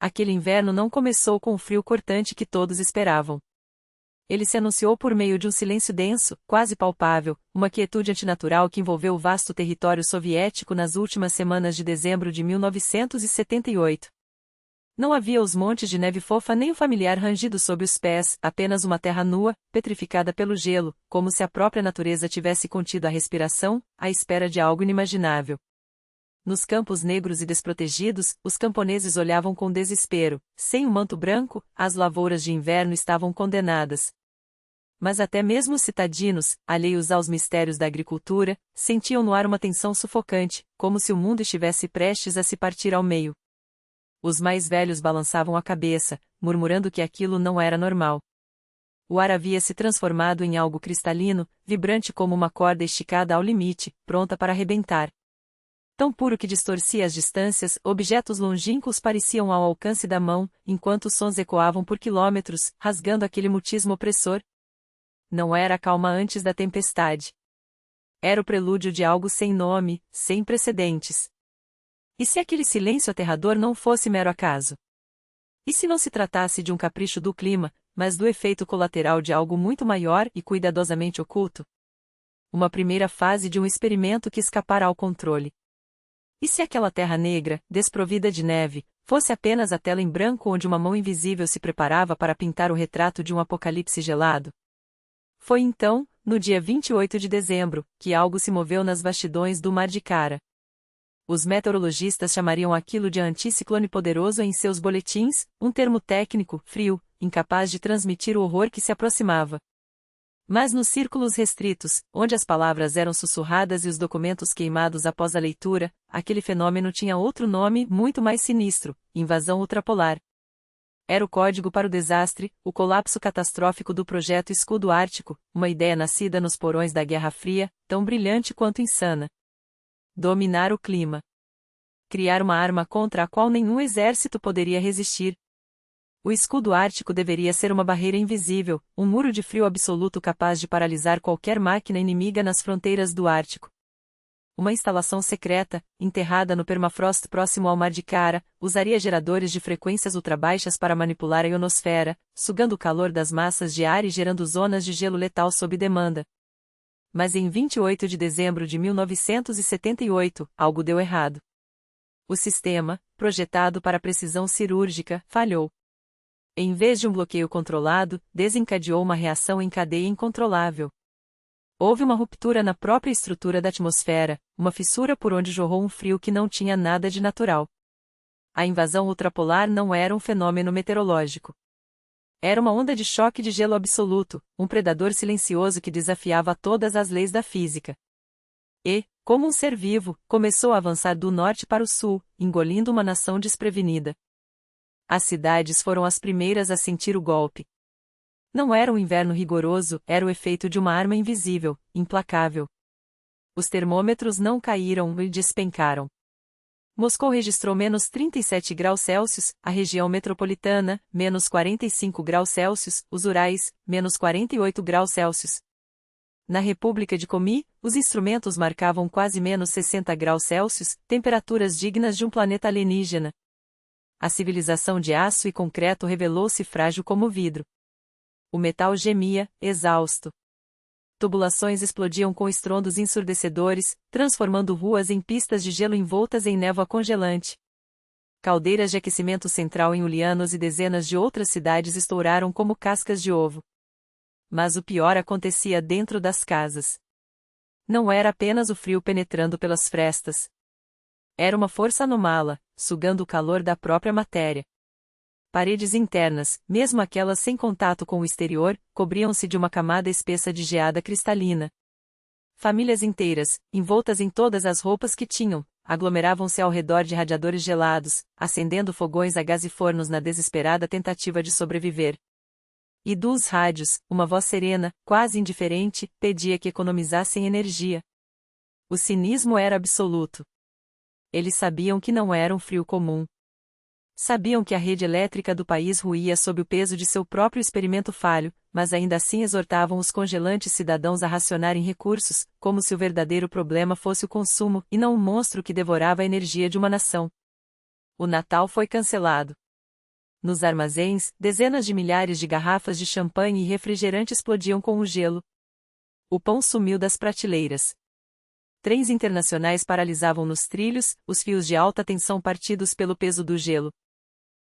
aquele inverno não começou com o frio cortante que todos esperavam. Ele se anunciou por meio de um silêncio denso, quase palpável, uma quietude antinatural que envolveu o vasto território soviético nas últimas semanas de dezembro de 1978. Não havia os montes de neve fofa nem o familiar rangido sob os pés, apenas uma terra nua, petrificada pelo gelo, como se a própria natureza tivesse contido a respiração, à espera de algo inimaginável. Nos campos negros e desprotegidos, os camponeses olhavam com desespero. Sem o manto branco, as lavouras de inverno estavam condenadas. Mas até mesmo os citadinos, alheios aos mistérios da agricultura, sentiam no ar uma tensão sufocante, como se o mundo estivesse prestes a se partir ao meio. Os mais velhos balançavam a cabeça, murmurando que aquilo não era normal. O ar havia se transformado em algo cristalino, vibrante como uma corda esticada ao limite, pronta para arrebentar. Tão puro que distorcia as distâncias, objetos longínquos pareciam ao alcance da mão, enquanto os sons ecoavam por quilômetros, rasgando aquele mutismo opressor. Não era a calma antes da tempestade. Era o prelúdio de algo sem nome, sem precedentes. E se aquele silêncio aterrador não fosse mero acaso? E se não se tratasse de um capricho do clima, mas do efeito colateral de algo muito maior e cuidadosamente oculto? Uma primeira fase de um experimento que escapara ao controle. E se aquela terra negra, desprovida de neve, fosse apenas a tela em branco onde uma mão invisível se preparava para pintar o retrato de um apocalipse gelado? Foi então, no dia 28 de dezembro, que algo se moveu nas vastidões do Mar de Kara. Os meteorologistas chamariam aquilo de anticiclone poderoso em seus boletins, um termo técnico, frio, incapaz de transmitir o horror que se aproximava. Mas nos círculos restritos, onde as palavras eram sussurradas e os documentos queimados após a leitura, aquele fenômeno tinha outro nome muito mais sinistro: invasão ultrapolar. Era o código para o desastre, o colapso catastrófico do projeto Escudo Ártico, uma ideia nascida nos porões da Guerra Fria, tão brilhante quanto insana. Dominar o clima. Criar uma arma contra a qual nenhum exército poderia resistir. O escudo ártico deveria ser uma barreira invisível, um muro de frio absoluto capaz de paralisar qualquer máquina inimiga nas fronteiras do Ártico. Uma instalação secreta, enterrada no permafrost próximo ao Mar de Kara, usaria geradores de frequências ultrabaixas para manipular a ionosfera, sugando o calor das massas de ar e gerando zonas de gelo letal sob demanda. Mas em 28 de dezembro de 1978, algo deu errado. O sistema, projetado para precisão cirúrgica, falhou. Em vez de um bloqueio controlado, desencadeou uma reação em cadeia incontrolável. Houve uma ruptura na própria estrutura da atmosfera, uma fissura por onde jorrou um frio que não tinha nada de natural. A invasão ultrapolar não era um fenômeno meteorológico. Era uma onda de choque de gelo absoluto, um predador silencioso que desafiava todas as leis da física. E, como um ser vivo, começou a avançar do norte para o sul, engolindo uma nação desprevenida. As cidades foram as primeiras a sentir o golpe. Não era um inverno rigoroso, era o efeito de uma arma invisível, implacável. Os termômetros não caíram e despencaram. Moscou registrou menos 37 graus Celsius, a região metropolitana, menos 45 graus Celsius, os Urais, menos 48 graus Celsius. Na República de Komi, os instrumentos marcavam quase menos 60 graus Celsius, temperaturas dignas de um planeta alienígena. A civilização de aço e concreto revelou-se frágil como vidro. O metal gemia, exausto. Tubulações explodiam com estrondos ensurdecedores, transformando ruas em pistas de gelo envoltas em névoa congelante. Caldeiras de aquecimento central em Ulianos e dezenas de outras cidades estouraram como cascas de ovo. Mas o pior acontecia dentro das casas. Não era apenas o frio penetrando pelas frestas. Era uma força anômala, sugando o calor da própria matéria. Paredes internas, mesmo aquelas sem contato com o exterior, cobriam-se de uma camada espessa de geada cristalina. Famílias inteiras, envoltas em todas as roupas que tinham, aglomeravam-se ao redor de radiadores gelados, acendendo fogões a gás e fornos na desesperada tentativa de sobreviver. E dos rádios, uma voz serena, quase indiferente, pedia que economizassem energia. O cinismo era absoluto. Eles sabiam que não era um frio comum. Sabiam que a rede elétrica do país ruía sob o peso de seu próprio experimento falho, mas ainda assim exortavam os congelantes cidadãos a racionarem recursos, como se o verdadeiro problema fosse o consumo e não o monstro que devorava a energia de uma nação. O Natal foi cancelado. Nos armazéns, dezenas de milhares de garrafas de champanhe e refrigerante explodiam com o gelo. O pão sumiu das prateleiras. Trens internacionais paralisavam nos trilhos, os fios de alta tensão partidos pelo peso do gelo.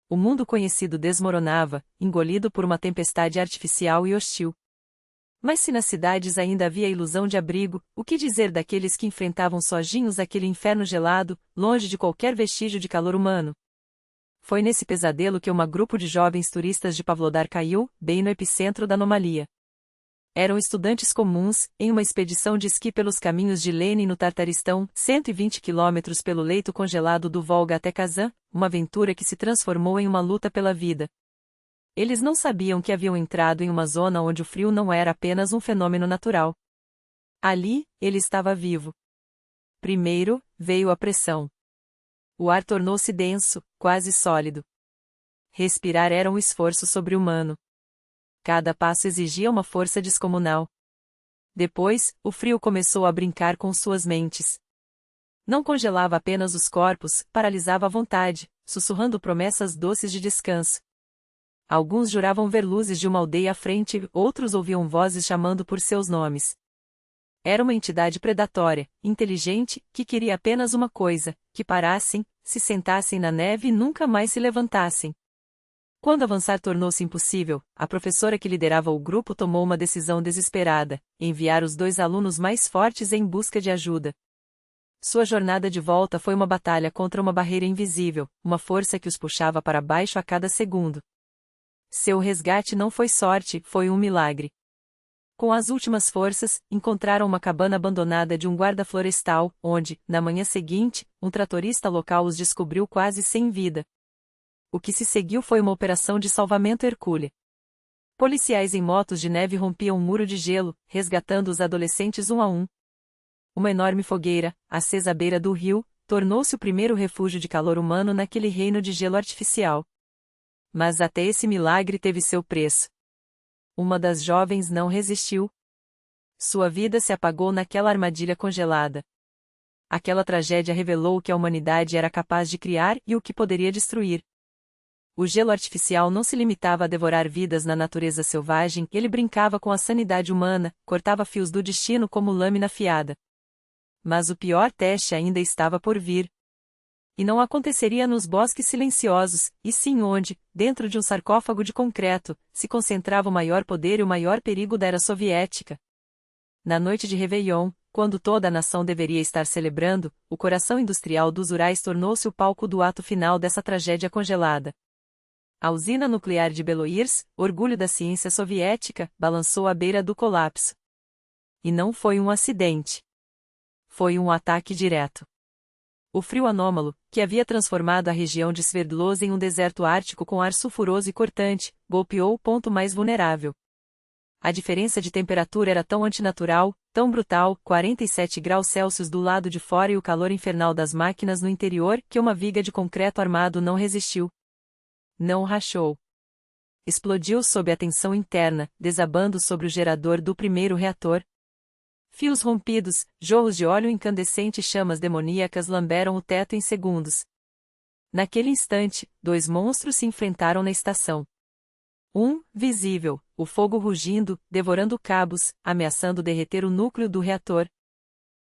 O mundo conhecido desmoronava, engolido por uma tempestade artificial e hostil. Mas se nas cidades ainda havia a ilusão de abrigo, o que dizer daqueles que enfrentavam sozinhos aquele inferno gelado, longe de qualquer vestígio de calor humano? Foi nesse pesadelo que um grupo de jovens turistas de Pavlodar caiu, bem no epicentro da anomalia. Eram estudantes comuns, em uma expedição de esqui pelos caminhos de Lenin no Tartaristão, 120 quilômetros pelo leito congelado do Volga até Kazan, uma aventura que se transformou em uma luta pela vida. Eles não sabiam que haviam entrado em uma zona onde o frio não era apenas um fenômeno natural. Ali, ele estava vivo. Primeiro, veio a pressão. O ar tornou-se denso, quase sólido. Respirar era um esforço sobre-humano. Cada passo exigia uma força descomunal. Depois, o frio começou a brincar com suas mentes. Não congelava apenas os corpos, paralisava a vontade, sussurrando promessas doces de descanso. Alguns juravam ver luzes de uma aldeia à frente, outros ouviam vozes chamando por seus nomes. Era uma entidade predatória, inteligente, que queria apenas uma coisa: que parassem, se sentassem na neve e nunca mais se levantassem. Quando avançar tornou-se impossível, a professora que liderava o grupo tomou uma decisão desesperada: enviar os 2 alunos mais fortes em busca de ajuda. Sua jornada de volta foi uma batalha contra uma barreira invisível, uma força que os puxava para baixo a cada segundo. Seu resgate não foi sorte, foi um milagre. Com as últimas forças, encontraram uma cabana abandonada de um guarda florestal, onde, na manhã seguinte, um tratorista local os descobriu quase sem vida. O que se seguiu foi uma operação de salvamento hercúlea. Policiais em motos de neve rompiam um muro de gelo, resgatando os adolescentes um a um. Uma enorme fogueira, acesa à beira do rio, tornou-se o primeiro refúgio de calor humano naquele reino de gelo artificial. Mas até esse milagre teve seu preço. Uma das jovens não resistiu. Sua vida se apagou naquela armadilha congelada. Aquela tragédia revelou o que a humanidade era capaz de criar e o que poderia destruir. O gelo artificial não se limitava a devorar vidas na natureza selvagem, ele brincava com a sanidade humana, cortava fios do destino como lâmina afiada. Mas o pior teste ainda estava por vir. E não aconteceria nos bosques silenciosos, e sim onde, dentro de um sarcófago de concreto, se concentrava o maior poder e o maior perigo da era soviética. Na noite de Réveillon, quando toda a nação deveria estar celebrando, o coração industrial dos Urais tornou-se o palco do ato final dessa tragédia congelada. A usina nuclear de Beloirsk, orgulho da ciência soviética, balançou à beira do colapso. E não foi um acidente. Foi um ataque direto. O frio anômalo, que havia transformado a região de Sverdlovsk em um deserto ártico com ar sulfuroso e cortante, golpeou o ponto mais vulnerável. A diferença de temperatura era tão antinatural, tão brutal, 47 graus Celsius do lado de fora e o calor infernal das máquinas no interior, que uma viga de concreto armado não resistiu. Não rachou. Explodiu sob a tensão interna, desabando sobre o gerador do primeiro reator. Fios rompidos, jorros de óleo incandescente e chamas demoníacas lamberam o teto em segundos. Naquele instante, 2 monstros se enfrentaram na estação. Um, visível, o fogo rugindo, devorando cabos, ameaçando derreter o núcleo do reator.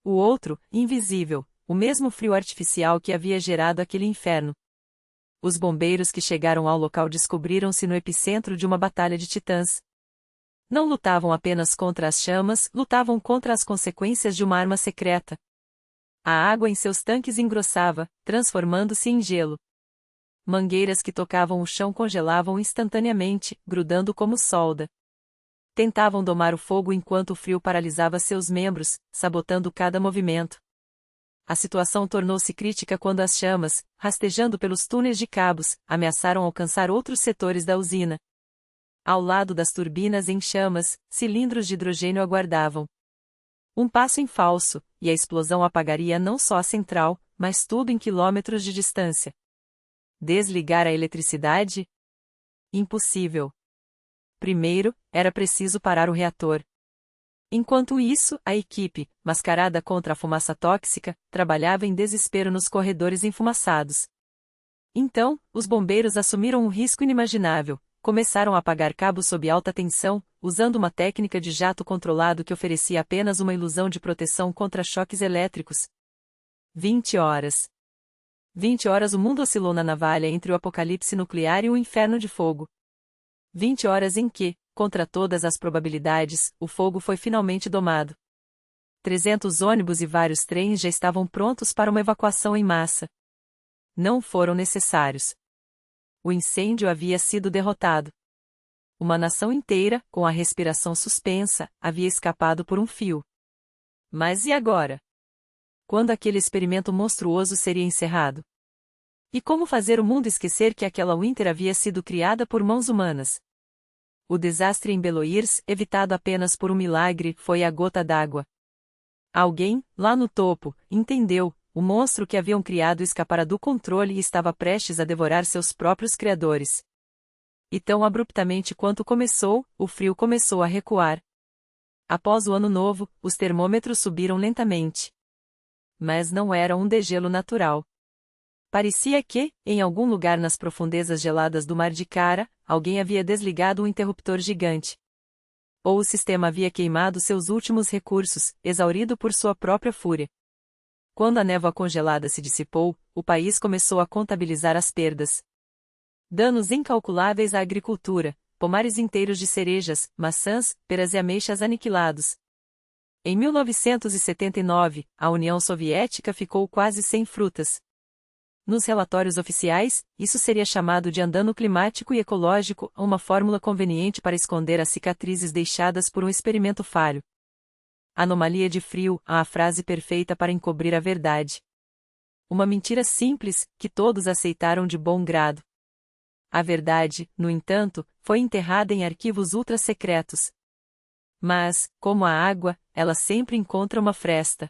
O outro, invisível, o mesmo frio artificial que havia gerado aquele inferno. Os bombeiros que chegaram ao local descobriram-se no epicentro de uma batalha de titãs. Não lutavam apenas contra as chamas, lutavam contra as consequências de uma arma secreta. A água em seus tanques engrossava, transformando-se em gelo. Mangueiras que tocavam o chão congelavam instantaneamente, grudando como solda. Tentavam domar o fogo enquanto o frio paralisava seus membros, sabotando cada movimento. A situação tornou-se crítica quando as chamas, rastejando pelos túneis de cabos, ameaçaram alcançar outros setores da usina. Ao lado das turbinas em chamas, cilindros de hidrogênio aguardavam. Um passo em falso, e a explosão apagaria não só a central, mas tudo em quilômetros de distância. Desligar a eletricidade? Impossível. Primeiro, era preciso parar o reator. Enquanto isso, a equipe, mascarada contra a fumaça tóxica, trabalhava em desespero nos corredores enfumaçados. Então, os bombeiros assumiram um risco inimaginável. Começaram a apagar cabos sob alta tensão, usando uma técnica de jato controlado que oferecia apenas uma ilusão de proteção contra choques elétricos. 20 horas. 20 horas o mundo oscilou na navalha entre o apocalipse nuclear e o inferno de fogo. 20 horas em que, contra todas as probabilidades, o fogo foi finalmente domado. 300 ônibus e vários trens já estavam prontos para uma evacuação em massa. Não foram necessários. O incêndio havia sido derrotado. Uma nação inteira, com a respiração suspensa, havia escapado por um fio. Mas e agora? Quando aquele experimento monstruoso seria encerrado? E como fazer o mundo esquecer que aquela Winter havia sido criada por mãos humanas? O desastre em Beloirs, evitado apenas por um milagre, foi a gota d'água. Alguém, lá no topo, entendeu. O monstro que haviam criado escapara do controle e estava prestes a devorar seus próprios criadores. E tão abruptamente quanto começou, o frio começou a recuar. Após o ano novo, os termômetros subiram lentamente. Mas não era um degelo natural. Parecia que, em algum lugar nas profundezas geladas do Mar de Kara, alguém havia desligado um interruptor gigante. Ou o sistema havia queimado seus últimos recursos, exaurido por sua própria fúria. Quando a névoa congelada se dissipou, o país começou a contabilizar as perdas. Danos incalculáveis à agricultura, pomares inteiros de cerejas, maçãs, peras e ameixas aniquilados. Em 1979, a União Soviética ficou quase sem frutas. Nos relatórios oficiais, isso seria chamado de andano climático e ecológico, uma fórmula conveniente para esconder as cicatrizes deixadas por um experimento falho. Anomalia de frio, a frase perfeita para encobrir a verdade. Uma mentira simples, que todos aceitaram de bom grado. A verdade, no entanto, foi enterrada em arquivos ultra-secretos. Mas, como a água, ela sempre encontra uma fresta.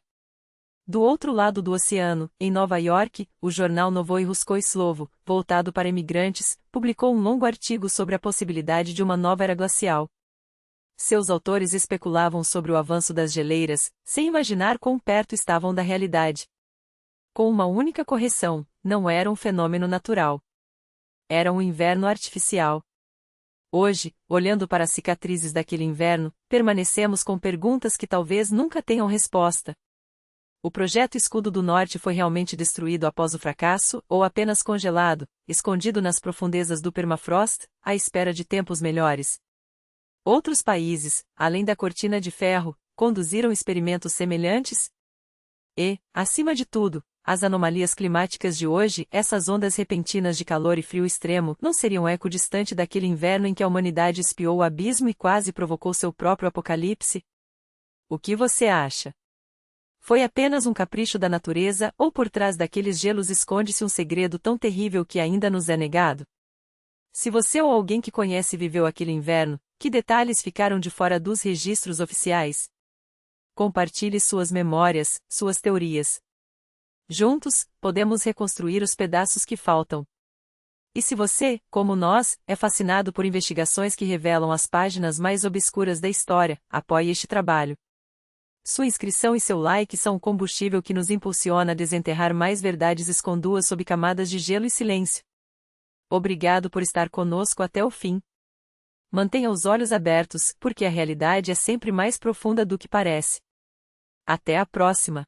Do outro lado do oceano, em Nova York, o jornal Novoye Ruskoye Slovo, voltado para imigrantes, publicou um longo artigo sobre a possibilidade de uma nova era glacial. Seus autores especulavam sobre o avanço das geleiras, sem imaginar quão perto estavam da realidade. Com uma única correção, não era um fenômeno natural. Era um inverno artificial. Hoje, olhando para as cicatrizes daquele inverno, permanecemos com perguntas que talvez nunca tenham resposta. O projeto Escudo do Norte foi realmente destruído após o fracasso, ou apenas congelado, escondido nas profundezas do permafrost, à espera de tempos melhores? Outros países, além da cortina de ferro, conduziram experimentos semelhantes? E, acima de tudo, as anomalias climáticas de hoje, essas ondas repentinas de calor e frio extremo, não seriam eco distante daquele inverno em que a humanidade espiou o abismo e quase provocou seu próprio apocalipse? O que você acha? Foi apenas um capricho da natureza ou por trás daqueles gelos esconde-se um segredo tão terrível que ainda nos é negado? Se você ou alguém que conhece viveu aquele inverno, que detalhes ficaram de fora dos registros oficiais? Compartilhe suas memórias, suas teorias. Juntos, podemos reconstruir os pedaços que faltam. E se você, como nós, é fascinado por investigações que revelam as páginas mais obscuras da história, apoie este trabalho. Sua inscrição e seu like são o combustível que nos impulsiona a desenterrar mais verdades esconduas sob camadas de gelo e silêncio. Obrigado por estar conosco até o fim. Mantenha os olhos abertos, porque a realidade é sempre mais profunda do que parece. Até a próxima!